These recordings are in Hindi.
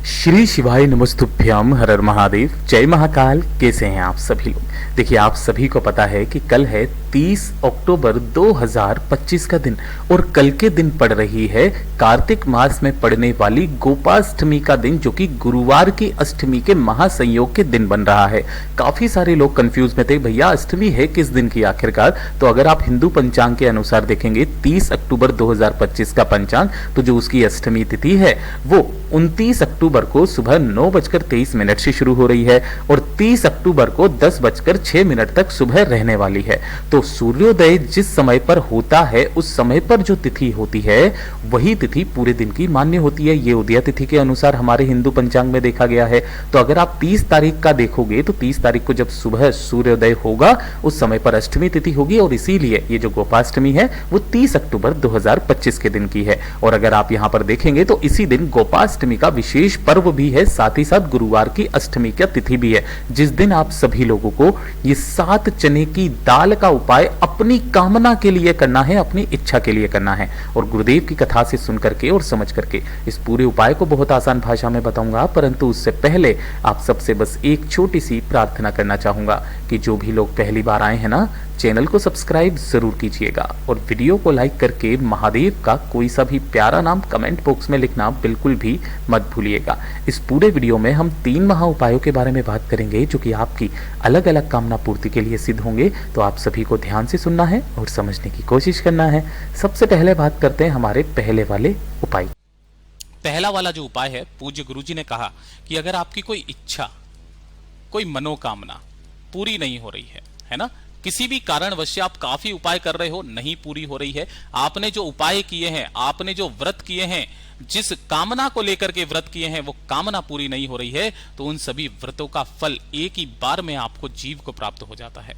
श्री शिवाय नमस्तुभ्यम, हर हर महादेव, जय महाकाल। कैसे हैं आप सभी लोग? देखिए, आप सभी को पता है कि कल है 30 अक्टूबर 2025 का दिन और कल के दिन पड़ रही है कार्तिक मास में पड़ने वाली गोपाष्टमी का दिन, जो कि गुरुवार की अष्टमी के महासंयोग के दिन बन रहा है। काफी सारे लोग कंफ्यूज में थे, भैया अष्टमी है किस दिन की आखिरकार? तो अगर आप हिंदू पंचांग के अनुसार देखेंगे 30 अक्टूबर 2025 का पंचांग, तो जो उसकी अष्टमी तिथि है वो 29 अक्टूबर को सुबह 9:23 से शुरू हो रही है और 30 अक्टूबर को 10:06 तक सुबह रहने वाली है। तो सूर्योदय जिस समय पर होता है उस समय पर जो तिथि होती है वही तिथि पूरे दिन की मान्य होती है। ये उदय तिथि के अनुसार हमारे हिंदू पंचांग में देखा गया है। तो अगर आप 30 तारीख का देखोगे तो 30 तारीख को जब सुबह सूर्योदय होगा उस समय पर अष्टमी तिथि होगी और इसीलिए ये जो गोपाष्टमी है वो 30 अक्टूबर 2025 के दिन की है। और अगर आप यहाँ पर देखेंगे तो इसी दिन गोपाष्टमी का विशेष पर्व भी है, साथ ही साथ गुरुवार की अष्टमी का तिथि भी है, जिस दिन आप सभी लोगों को ये 7 चने की दाल का उपाय अपनी कामना के लिए करना है, अपनी इच्छा के लिए करना है। और गुरुदेव की कथा से सुन करके और समझ करके इस पूरे उपाय को बहुत आसान भाषा में बताऊंगा, परंतु उससे पहले आप सबसे बस एक छोटी सी प्रार्थना करना चाहूंगा कि जो भी लोग पहली बार आए हैं ना, चैनल को सब्सक्राइब जरूर कीजिएगा और वीडियो को लाइक करके महादेव का कोई सा भी प्यारा नाम कमेंट बॉक्स में लिखना बिल्कुल भी मत भूलिएगा। इस पूरे वीडियो में हम 3 महा उपायों के बारे में बात करेंगे जो कि आपकी अलग अलग कामना पूर्ति के लिए सिद्ध होंगे। तो आप सभी को ध्यान से सुनना है और समझने की कोशिश करना है। सबसे पहले बात करते हैं हमारे पहले वाले उपाय। पहला वाला जो उपाय है, पूज्य गुरुजी ने कहा कि अगर आपकी कोई इच्छा, कोई मनोकामना पूरी नहीं हो रही है ना, किसी भी कारणवश आप काफी उपाय कर रहे हो, नहीं पूरी हो रही है, आपने जो उपाय किए हैं, आपने जो व्रत किए हैं, जिस कामना को लेकर के व्रत किए हैं वो कामना पूरी नहीं हो रही है, तो उन सभी व्रतों का फल एक ही बार में आपको जीव को प्राप्त हो जाता है।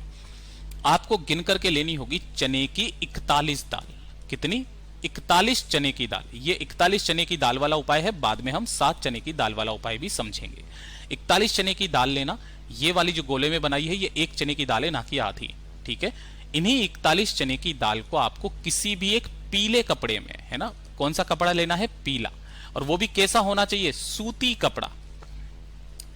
आपको गिन करके लेनी होगी चने की 41 दाल। कितनी? 41 चने की दाल। ये 41 चने की दाल वाला उपाय है, बाद में हम 7 चने की दाल वाला उपाय भी समझेंगे। 41 चने की दाल लेना, ये वाली जो गोले में बनाई है ये 1 चने की दाल है, ना कि आधी, ठीक है। इन्हीं 41 चने की दाल को आपको किसी भी एक पीले कपड़े में, है ना, कौन सा कपड़ा लेना है? पीला। और वो भी कैसा होना चाहिए? सूती कपड़ा।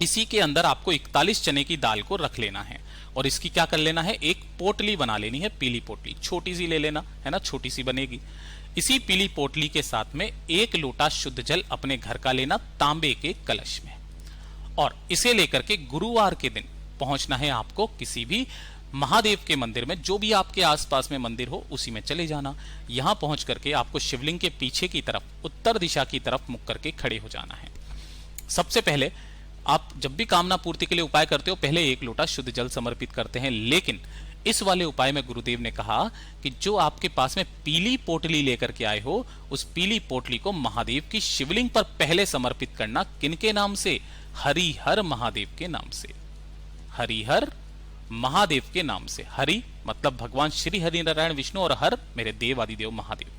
इसी के अंदर आपको 41 चने की दाल को रख लेना है और इसकी क्या कर लेना है? एक पोटली बना लेनी है, पीली पोटली, छोटी सी ले लेना, है ना, छोटी सी बनेगी। इसी पीली पोटली के साथ में 1 लोटा शुद्ध जल अपने घर का लेना, तांबे के कलश में, और इसे लेकर के गुरुवार के दिन पहुंचना है आपको किसी भी महादेव के मंदिर में, जो भी आपके आसपास में मंदिर हो उसी में चले जाना। यहां पहुंच करके आपको शिवलिंग के पीछे की तरफ, उत्तर दिशा की तरफ मुख करके खड़े हो जाना है। सबसे पहले आप जब भी कामना पूर्ति के लिए उपाय करते हो पहले 1 लोटा शुद्ध जल समर्पित करते हैं, लेकिन इस वाले उपाय में गुरुदेव ने कहा कि जो आपके पास में पीली पोटली लेकर के आए हो उस पीली पोटली को महादेव की शिवलिंग पर पहले समर्पित करना। किनके नाम से? हरिहर महादेव के नाम से। हरिहर महादेव के नाम से। हरि मतलब भगवान श्री हरि नारायण विष्णु और हर मेरे देव आदिदेव महादेव।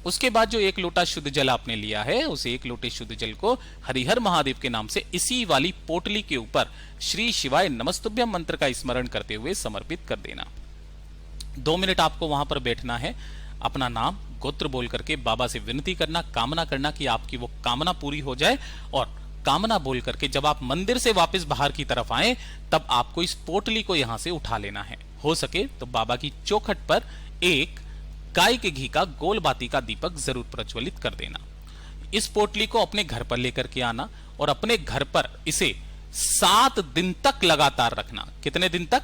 उसके बाद जो 1 लोटा शुद्ध जल आपने लिया है उस 1 लोटे शुद्ध जल को हरिहर महादेव के नाम से इसी वाली पोटली के ऊपर श्री शिवाय नमस्तुभ्यम मंत्र का स्मरण करते हुए समर्पित कर देना। 2 मिनट आपको वहां पर बैठना है, अपना नाम गोत्र बोल करके बाबा से विनती करना, कामना करना कि आपकी वो कामना पूरी हो जाए। और कामना बोल करके जब आप मंदिर से वापस बाहर की तरफ आए तब आपको इस पोटली को यहां से उठा लेना है। हो सके तो बाबा की चौखट पर एक गाय के घी का गोल बाती का दीपक जरूर प्रज्वलित कर देना। इस पोटली को अपने घर पर लेकर के आना और अपने घर पर इसे 7 दिन तक लगातार रखना। कितने दिन तक?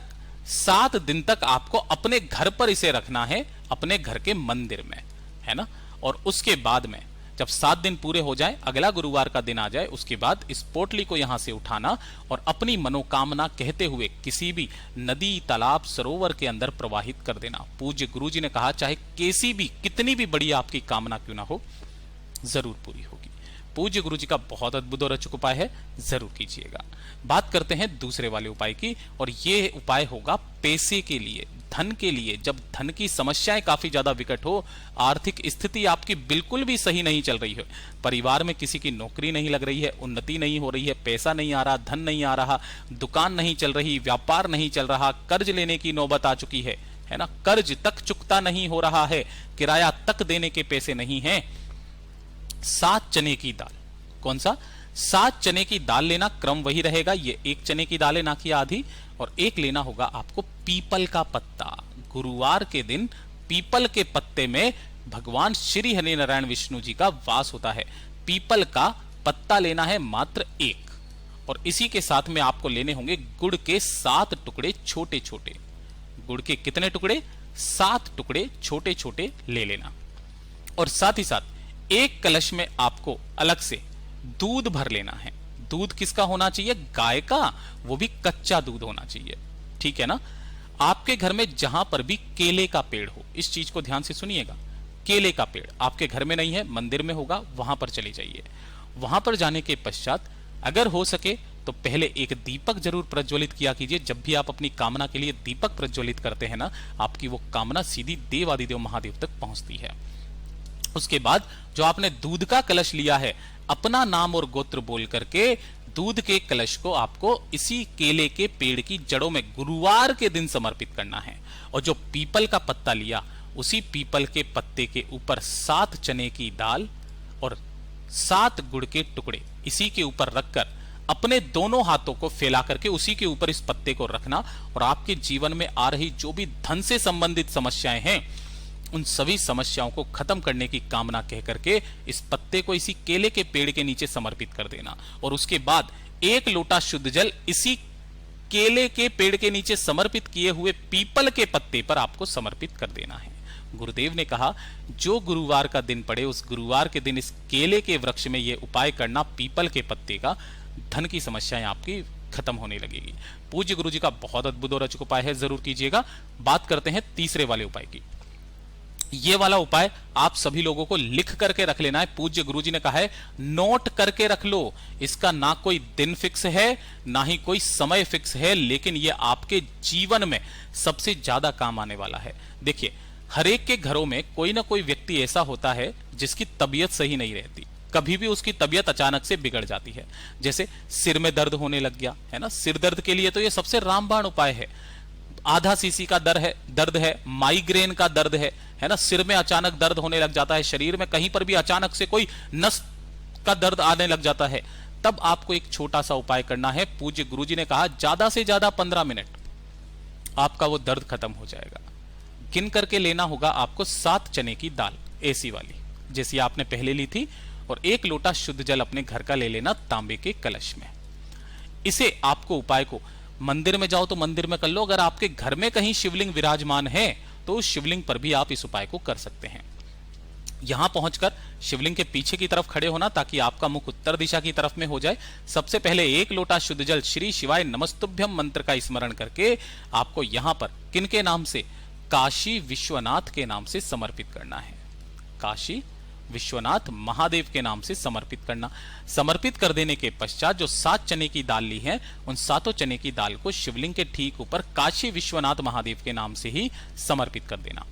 7 दिन तक आपको अपने घर पर इसे रखना है, अपने घर के मंदिर में, है ना। और उसके बाद में जब 7 दिन पूरे हो जाए, अगला गुरुवार का दिन आ जाए, उसके बाद इस पोटली को यहां से उठाना और अपनी मनोकामना कहते हुए किसी भी नदी, तालाब, सरोवर के अंदर प्रवाहित कर देना। पूज्य गुरुजी ने कहा चाहे कैसी भी, कितनी भी बड़ी आपकी कामना क्यों ना हो, जरूर पूरी होगी। पूज्य गुरुजी का बहुत अद्भुत और अचूक उपाय है, जरूर कीजिएगा। बात करते हैं दूसरे वाले उपाय की, और यह उपाय होगा पैसे के लिए, धन के लिए। जब धन की समस्याएं काफी ज्यादा विकट हो, आर्थिक स्थिति आपकी बिल्कुल भी सही नहीं चल रही है, परिवार में किसी की नौकरी नहीं लग रही है, उन्नति नहीं हो रही है, पैसा नहीं आ रहा, धन नहीं आ रहा, दुकान नहीं चल रही, व्यापार नहीं चल रहा, कर्ज लेने की नौबत आ चुकी है ना, कर्ज तक चुकता नहीं हो रहा है, किराया तक देने के पैसे नहीं हैं, 7 चने की दाल। कौन सा? 7 चने की दाल लेना, क्रम वही रहेगा, ये 1 चने की दाल है ना कि आधी, और एक लेना होगा आपको पीपल का पत्ता। गुरुवार के दिन पीपल के पत्ते में भगवान श्री हरि नारायण विष्णु जी का वास होता है। पीपल का पत्ता लेना है मात्र 1, और इसी के साथ में आपको लेने होंगे गुड़ के 7 टुकड़े छोटे छोटे। गुड़ के कितने टुकड़े? 7 टुकड़े छोटे छोटे ले लेना। और साथ ही साथ एक कलश में आपको अलग से दूध भर लेना है। दूध किसका होना चाहिए? गाय का, वो भी कच्चा दूध होना चाहिए, ठीक है ना। आपके घर में जहां पर भी केले का पेड़ हो, इस चीज को ध्यान से सुनिएगा, केले का पेड़ आपके घर में नहीं है, मंदिर में होगा, वहां पर चले जाइए। वहां पर जाने के पश्चात अगर हो सके तो पहले एक दीपक जरूर प्रज्वलित किया कीजिए। जब भी आप अपनी कामना के लिए दीपक प्रज्वलित करते हैं ना, आपकी वो कामना सीधी देवादिदेव महादेव तक पहुंचती है। उसके बाद जो आपने दूध का कलश लिया है, अपना नाम और गोत्र बोल करके दूध के कलश को आपको इसी केले के पेड़ की जड़ों में गुरुवार के दिन समर्पित करना है। और जो पीपल का पत्ता लिया, उसी पीपल के पत्ते के ऊपर 7 चने की दाल और 7 गुड़ के टुकड़े इसी के ऊपर रखकर अपने दोनों हाथों को फैला करके उसी के ऊपर इस पत्ते को रखना, और आपके जीवन में आ रही जो भी धन से संबंधित समस्याएं हैं, उन सभी समस्याओं को खत्म करने की कामना कह करके इस पत्ते को इसी केले के पेड़ के नीचे समर्पित कर देना। और उसके बाद 1 लोटा शुद्ध जल इसी केले के पेड़ के नीचे समर्पित किए हुए पीपल के पत्ते पर आपको समर्पित कर देना है। गुरुदेव ने कहा, जो गुरुवार का दिन पड़े उस गुरुवार के दिन इस केले के वृक्ष में यह उपाय करना, पीपल के पत्ते का, धन की समस्याएं आपकी खत्म होने लगेगी। पूज्य गुरु जी का बहुत अद्भुत और अचूक उपाय है, जरूर कीजिएगा। बात करते हैं तीसरे वाले उपाय की। ये वाला उपाय आप सभी लोगों को लिख करके रख लेना है। पूज्य गुरु जी ने कहा है नोट करके रख लो। इसका ना कोई दिन फिक्स है, ना ही कोई समय फिक्स है, लेकिन ये आपके जीवन में सबसे ज्यादा काम आने वाला है। देखिए, हर एक के घरों में कोई ना कोई व्यक्ति ऐसा होता है जिसकी तबीयत सही नहीं रहती। कभी भी उसकी तबीयत अचानक से बिगड़ जाती है। जैसे सिर में दर्द होने लग गया है ना, सिर दर्द के लिए तो ये सबसे रामबाण उपाय है। आधा सीसी का दर्द है, माइग्रेन का दर्द है ना, सिर में अचानक दर्द होने लग जाता है, शरीर में कहीं पर भी अचानक से कोई नस का दर्द आने लग जाता है, तब आपको एक छोटा सा उपाय करना है। पूज्य गुरुजी ने कहा ज्यादा से ज्यादा 15 मिनट आपका वो दर्द खत्म हो जाएगा। गिन करके लेना होगा आपको 7 चने की दाल, ऐसी वाली जैसी आपने पहले ली थी, और 1 लोटा शुद्ध जल अपने घर का ले लेना तांबे के कलश में। इसे आपको उपाय को मंदिर में जाओ तो मंदिर में कर लो, अगर आपके घर में कहीं शिवलिंग विराजमान है तो उस शिवलिंग पर भी आप इस उपाय को कर सकते हैं। यहां पहुंचकर शिवलिंग के पीछे की तरफ खड़े होना ताकि आपका मुख उत्तर दिशा की तरफ में हो जाए। सबसे पहले 1 लोटा शुद्ध जल श्री शिवाय नमस्तुभ्यम मंत्र का स्मरण करके आपको यहां पर किनके नाम से? काशी विश्वनाथ के नाम से समर्पित करना है। काशी विश्वनाथ महादेव के नाम से समर्पित करना। समर्पित कर देने के पश्चात जो 7 चने की दाल ली है, उन 7 चने की दाल को शिवलिंग के ठीक ऊपर काशी विश्वनाथ महादेव के नाम से ही समर्पित कर देना।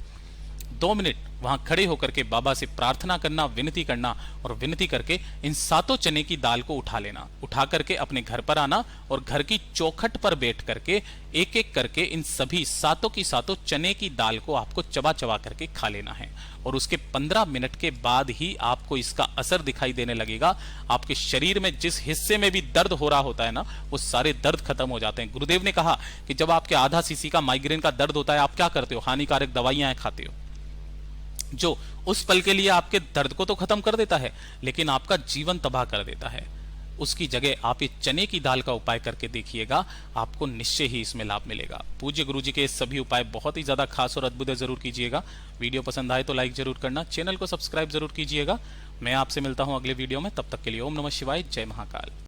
2 मिनट वहां खड़े होकर के बाबा से प्रार्थना करना, विनती करना, और विनती करके इन 7 चने की दाल को उठा लेना। उठा करके अपने घर पर आना और घर की चौखट पर बैठ करके एक एक करके इन सभी 7 की 7 चने की दाल को आपको चबा चबा करके खा लेना है। और उसके 15 मिनट के बाद ही आपको इसका असर दिखाई देने लगेगा। आपके शरीर में जिस हिस्से में भी दर्द हो रहा होता है ना, वो सारे दर्द खत्म हो जाते हैं। गुरुदेव ने कहा कि जब आपके आधा सीसी का माइग्रेन का दर्द होता है, आप क्या करते हो? हानिकारक दवाइयां खाते हो, जो उस पल के लिए आपके दर्द को तो खत्म कर देता है, लेकिन आपका जीवन तबाह कर देता है। उसकी जगह आप ये चने की दाल का उपाय करके देखिएगा, आपको निश्चय ही इसमें लाभ मिलेगा। पूज्य गुरुजी के सभी उपाय बहुत ही ज्यादा खास और अद्भुत है, जरूर कीजिएगा। वीडियो पसंद आए तो लाइक जरूर करना, चैनल को सब्सक्राइब जरूर कीजिएगा। मैं आपसे मिलता हूं अगले वीडियो में, तब तक के लिए ओम नमः शिवाय, जय महाकाल।